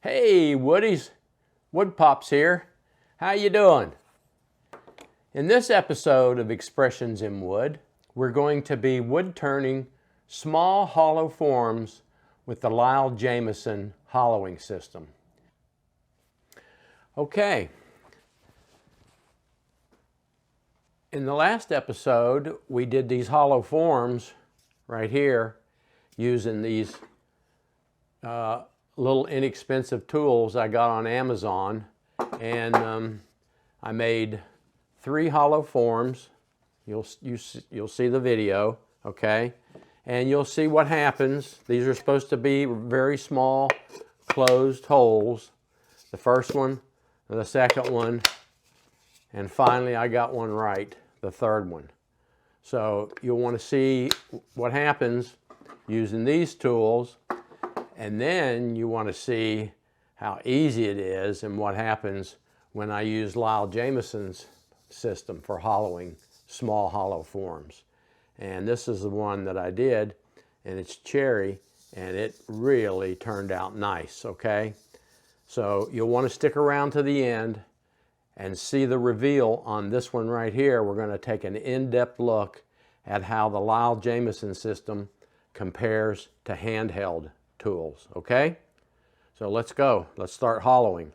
Hey, Woodies, Wood Pops here. How you doing? In this episode of Expressions in Wood, we're going to be wood turning small hollow forms with the Lyle Jamieson hollowing system. Okay. In the last episode, we did these hollow forms right here using these little inexpensive tools I got on Amazon, and I made 3 hollow forms. You'll see the video, okay? And you'll see what happens. These are supposed to be very small closed holes. The first one, the second one, and finally I got one right, the third one. So you'll want to see what happens using these tools. And then you want to see how easy it is and what happens when I use Lyle Jamieson's system for hollowing small hollow forms. And this is the one that I did, and it's cherry, and it really turned out nice, okay? So you'll want to stick around to the end and see the reveal on this one right here. We're going to take an in-depth look at how the Lyle Jamieson system compares to handheld tools, okay? So let's go. Let's start hollowing.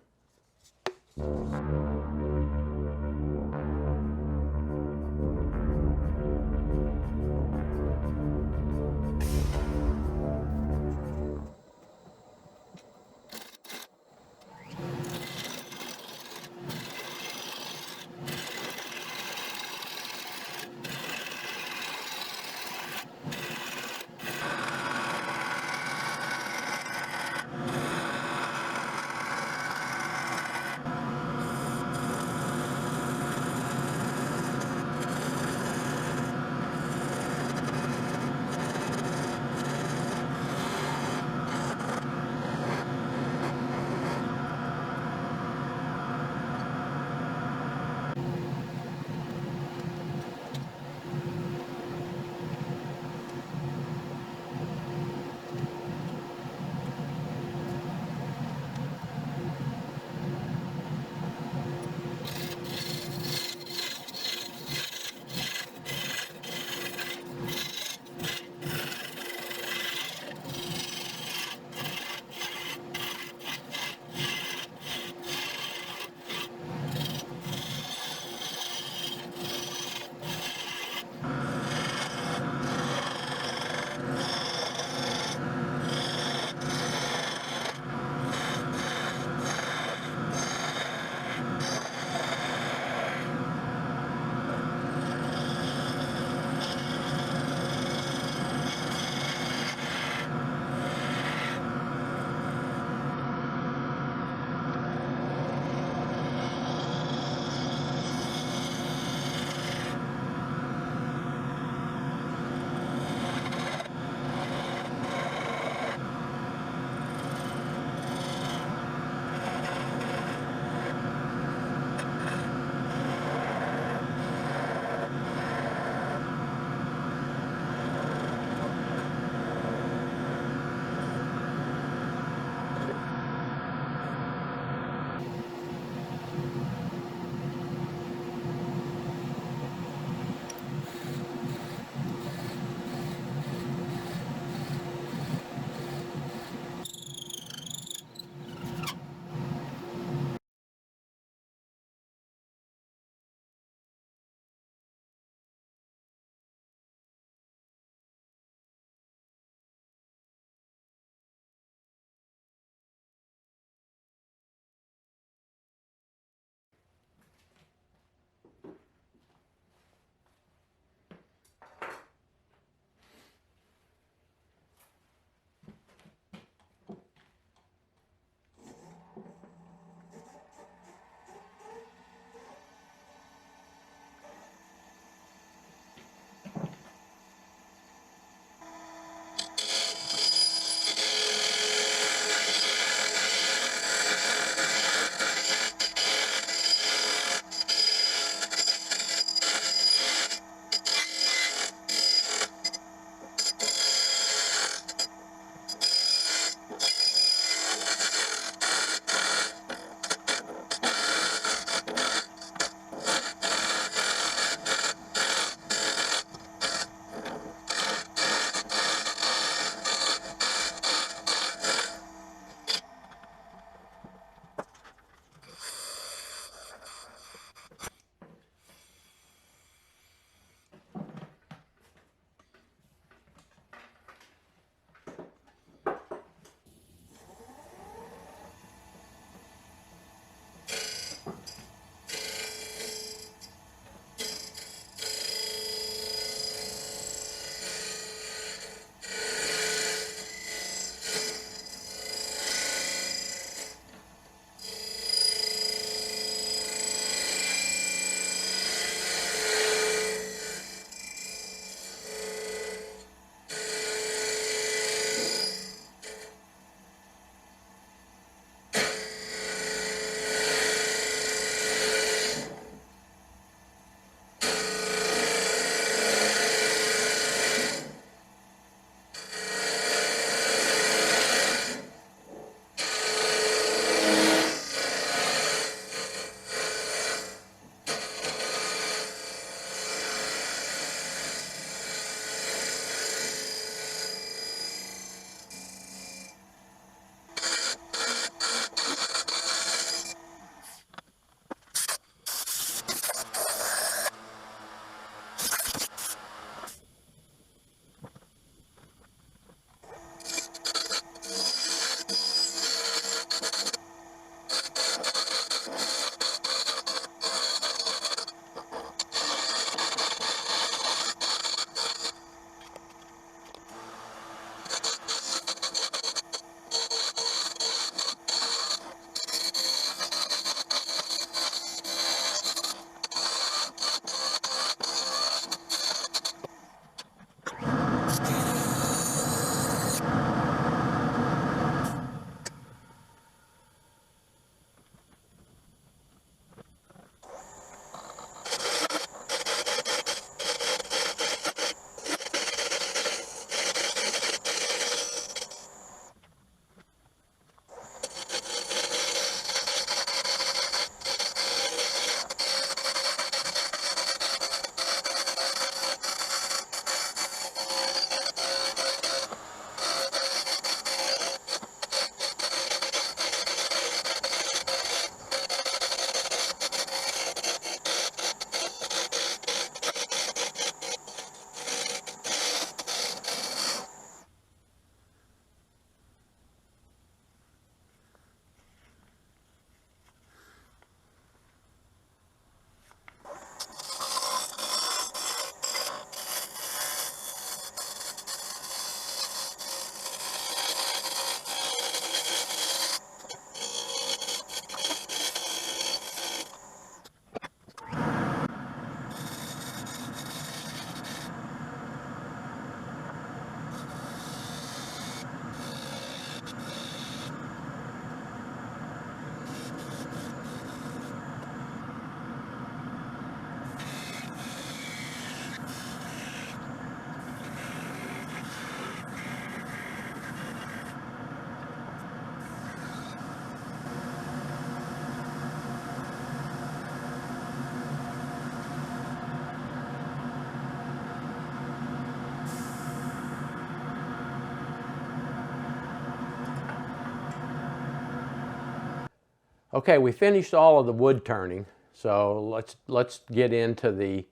Okay, we finished all of the wood turning, so let's get into the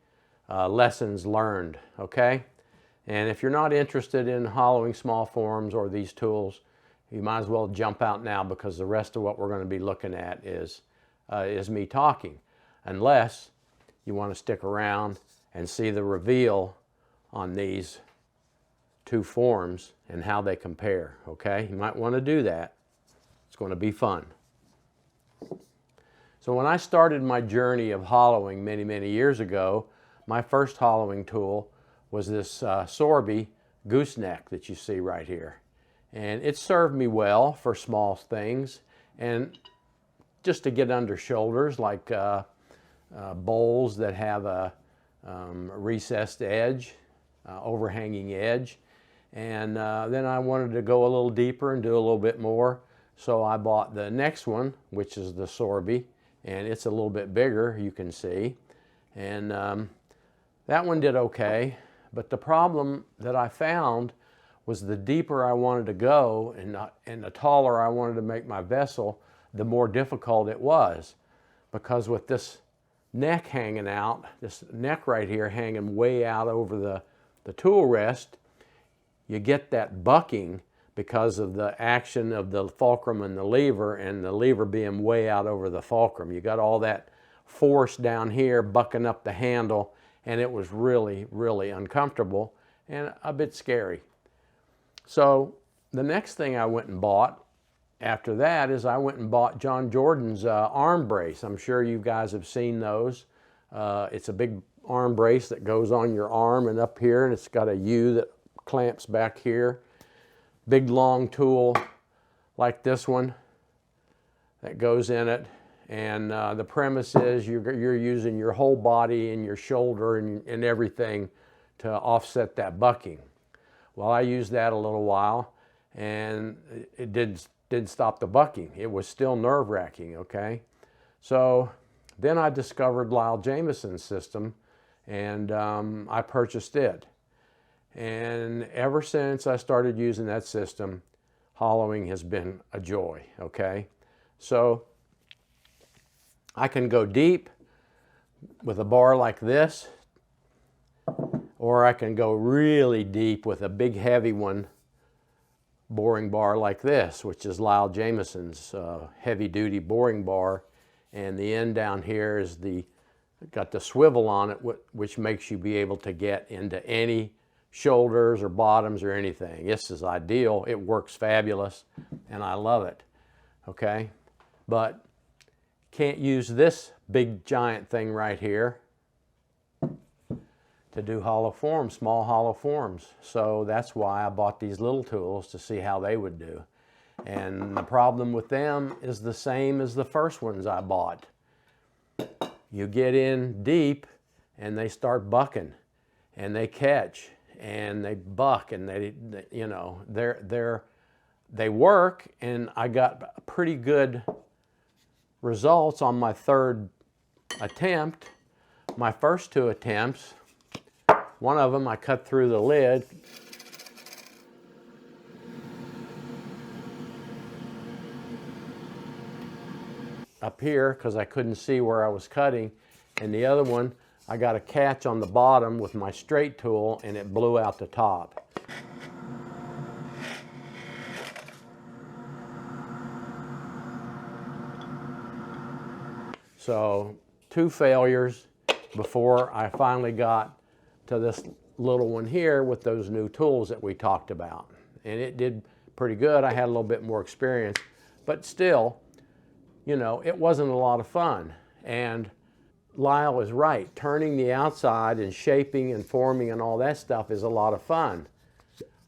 lessons learned, okay? And if you're not interested in hollowing small forms or these tools, you might as well jump out now, because the rest of what we're going to be looking at is me talking, unless you want to stick around and see the reveal on these two forms and how they compare, okay? You might want to do that. It's going to be fun. So when I started my journey of hollowing many years ago, my first hollowing tool was this Sorby gooseneck that you see right here. And it served me well for small things and just to get under shoulders, like bowls that have a recessed edge, overhanging edge. And then I wanted to go a little deeper and do a little bit more. So I bought the next one, which is the Sorby, and it's a little bit bigger, you can see. And that one did okay, but the problem that I found was the deeper I wanted to go and the taller I wanted to make my vessel, the more difficult it was. Because with this neck hanging out, this neck right here hanging way out over the tool rest, you get that bucking because of the action of the fulcrum and the lever being way out over the fulcrum. You got all that force down here bucking up the handle, and it was really uncomfortable and a bit scary. So the next thing I went and bought after that is I went and bought John Jordan's arm brace. I'm sure you guys have seen those. It's a big arm brace that goes on your arm and up here, and it's got a U that clamps back here. Big long tool like this one that goes in it, and the premise is you're using your whole body and your shoulder and everything to offset that bucking. Well, I used that a little while, and it didn't stop the bucking. It was still nerve-wracking, okay? So then I discovered Lyle Jamieson's system, and I purchased it. And ever since I started using that system, hollowing has been a joy, okay? So I can go deep with a bar like this, or I can go really deep with a big heavy one, boring bar like this, which is Lyle Jamieson's heavy-duty boring bar. And the end down here is got the swivel on it, which makes you be able to get into any shoulders or bottoms or anything. This is ideal. It works fabulous, and I love it, okay? But can't use this big giant thing right here to do hollow forms, small hollow forms. So that's why I bought these little tools, to see how they would do. And the problem with them is the same as the first ones I bought. You get in deep and they start bucking, and they catch and they buck, and they you know, they work, and I got pretty good results on my third attempt. My first two attempts, one of them I cut through the lid, up here because I couldn't see where I was cutting, and the other one I got a catch on the bottom with my straight tool, and it blew out the top. So 2 failures before I finally got to this little one here with those new tools that we talked about. And it did pretty good. I had a little bit more experience, but still, you know, it wasn't a lot of fun. And Lyle is right. Turning the outside and shaping and forming and all that stuff is a lot of fun.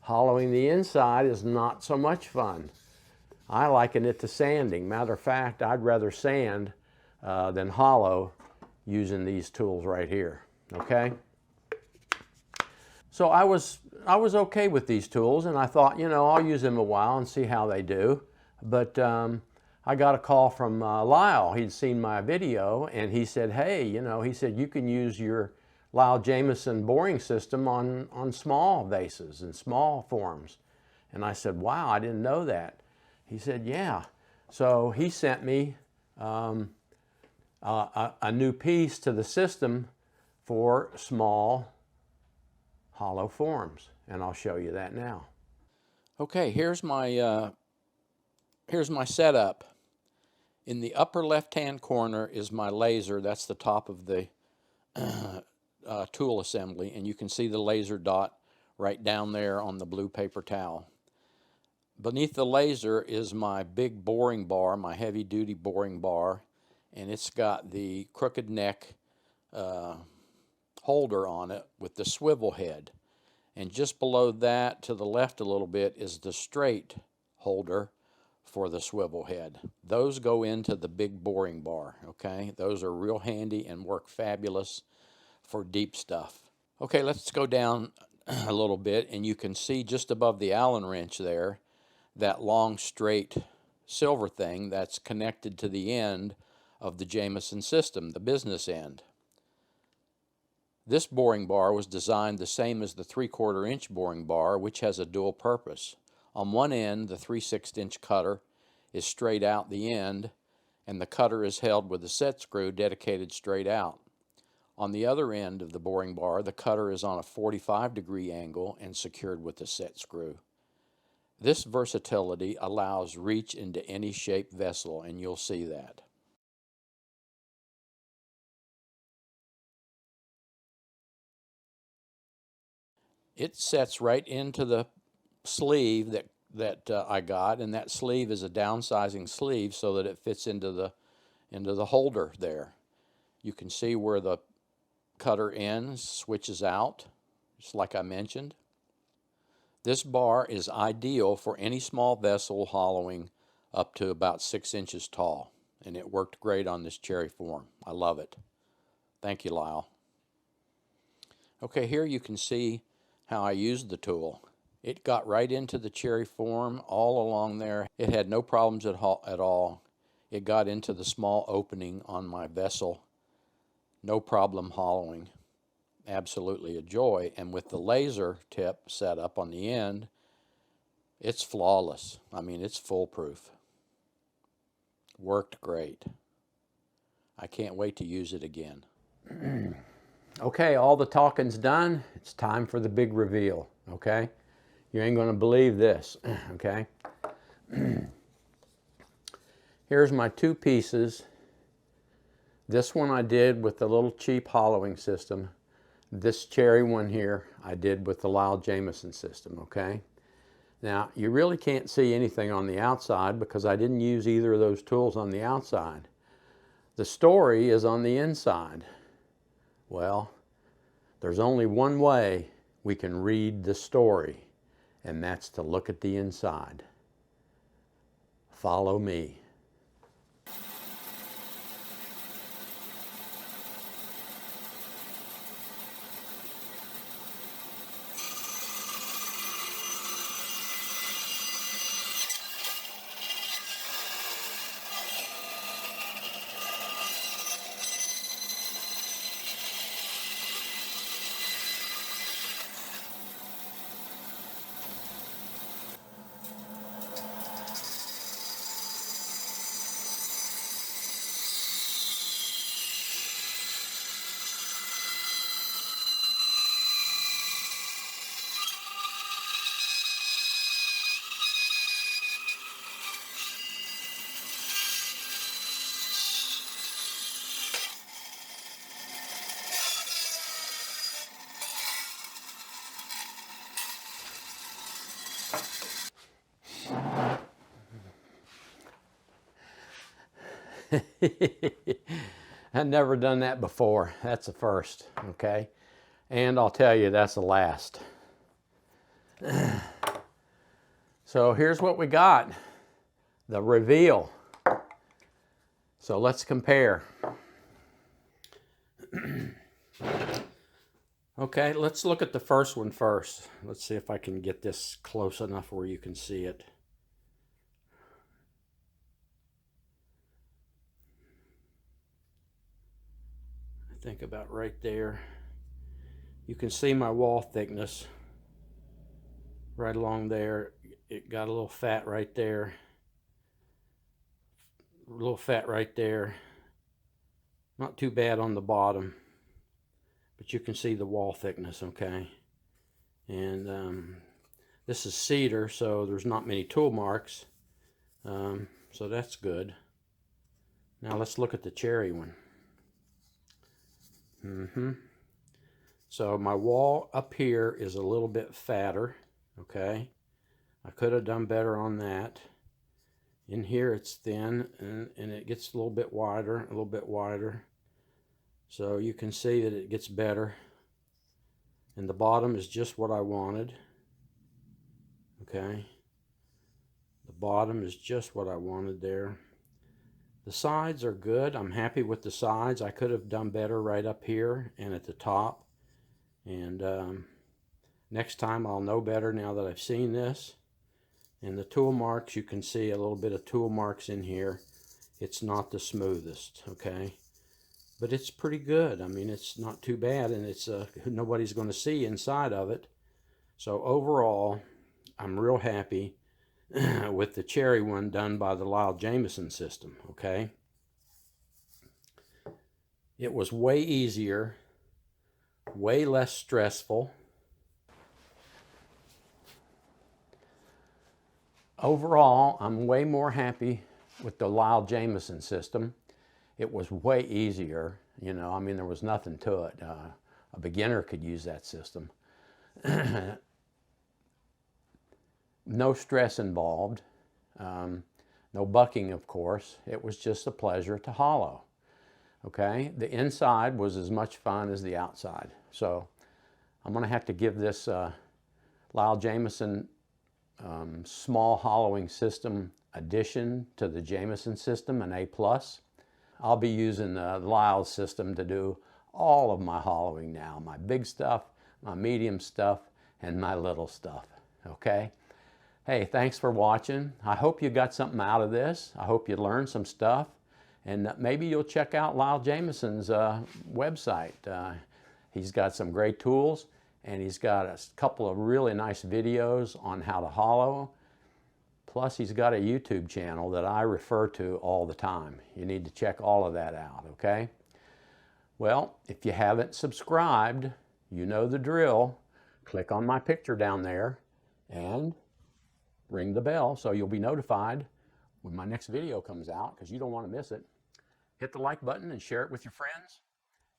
Hollowing the inside is not so much fun. I liken it to sanding. Matter of fact, I'd rather sand than hollow using these tools right here, okay? So I was okay with these tools, and I thought, you know, I'll use them a while and see how they do. But I got a call from Lyle. He'd seen my video, and he said, hey, you know, he said, you can use your Lyle Jamieson boring system on small vases and small forms. And I said, wow, I didn't know that. He said, yeah. So he sent me a new piece to the system for small hollow forms, and I'll show you that now. Okay, here's my setup. In the upper left-hand corner is my laser. That's the top of the tool assembly, and you can see the laser dot right down there on the blue paper towel. Beneath the laser is my big boring bar, my heavy-duty boring bar, and it's got the crooked neck holder on it with the swivel head. And just below that, to the left a little bit, is the straight holder for the swivel head. Those go into the big boring bar, okay? Those are real handy and work fabulous for deep stuff. Okay, let's go down a little bit, and you can see just above the Allen wrench there, that long straight silver thing that's connected to the end of the Jamieson system, the business end. This boring bar was designed the same as the 3/4 inch boring bar, which has a dual purpose. On one end, the 3/6 inch cutter is straight out the end, and the cutter is held with a set screw dedicated straight out. On the other end of the boring bar, the cutter is on a 45-degree angle and secured with a set screw. This versatility allows reach into any shaped vessel, and you'll see that. It sets right into the sleeve that I got, and that sleeve is a downsizing sleeve so that it fits into the holder there. You can see where the cutter ends, switches out, just like I mentioned. This bar is ideal for any small vessel hollowing up to about 6 inches tall, and it worked great on this cherry form. I love it. Thank you, Lyle. Okay, here you can see how I used the tool. It got right into the cherry form all along there. It had no problems at all. It got into the small opening on my vessel. No problem hollowing. Absolutely a joy. And with the laser tip set up on the end, it's flawless. I mean, it's foolproof. Worked great. I can't wait to use it again. Okay, all the talking's done. It's time for the big reveal, okay? You ain't gonna believe this, okay? Here's my two pieces. This one I did with the little cheap hollowing system. This cherry one here I did with the Lyle Jamieson system, okay? Now, you really can't see anything on the outside because I didn't use either of those tools on the outside. The story is on the inside. Well, there's only one way we can read the story, and that's to look at the inside. Follow me. I've never done that before. That's the first, okay? And I'll tell you, that's the last. So here's what we got, the reveal. So let's compare. Okay, let's look at the first one first. Let's see if I can get this close enough where you can see it. I think about right there. You can see my wall thickness right along there. It got a little fat right there. A little fat right there. Not too bad on the bottom, but you can see the wall thickness, okay? And this is cedar, so there's not many tool marks, so that's good. Now let's look at the cherry one. So my wall up here is a little bit fatter, okay? I could have done better on that. In here it's thin, and it gets a little bit wider, So you can see that it gets better. And the bottom is just what I wanted, okay? The bottom is just what I wanted there. The sides are good. I'm happy with the sides. I could have done better right up here and at the top. And next time I'll know better now that I've seen this. And the tool marks, you can see a little bit of tool marks in here. It's not the smoothest, okay? But it's pretty good. I mean, it's not too bad, and it's nobody's going to see inside of it. So overall, I'm real happy with the cherry one done by the Lyle Jamieson system, okay? It was way easier, way less stressful. Overall, I'm way more happy with the Lyle Jamieson system. It was way easier, you know, I mean, there was nothing to it. A beginner could use that system. No stress involved, no bucking, of course. It was just a pleasure to hollow, okay? The inside was as much fun as the outside. So I'm gonna have to give this Lyle Jamieson small hollowing system addition to the Jamieson system an A+. I'll be using the Lyle system to do all of my hollowing now, my big stuff, my medium stuff, and my little stuff, okay? Hey, thanks for watching. I hope you got something out of this. I hope you learned some stuff, and maybe you'll check out Lyle Jamieson's website. He's got some great tools, and he's got a couple of really nice videos on how to hollow. Plus, he's got a YouTube channel that I refer to all the time. You need to check all of that out, okay? Well, if you haven't subscribed, you know the drill. Click on my picture down there and ring the bell so you'll be notified when my next video comes out, because you don't want to miss it. Hit the like button and share it with your friends.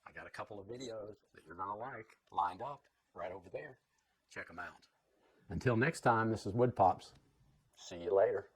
I got a couple of videos that you're going to like lined up right over there. Check them out. Until next time, this is Wood Pops. See you later.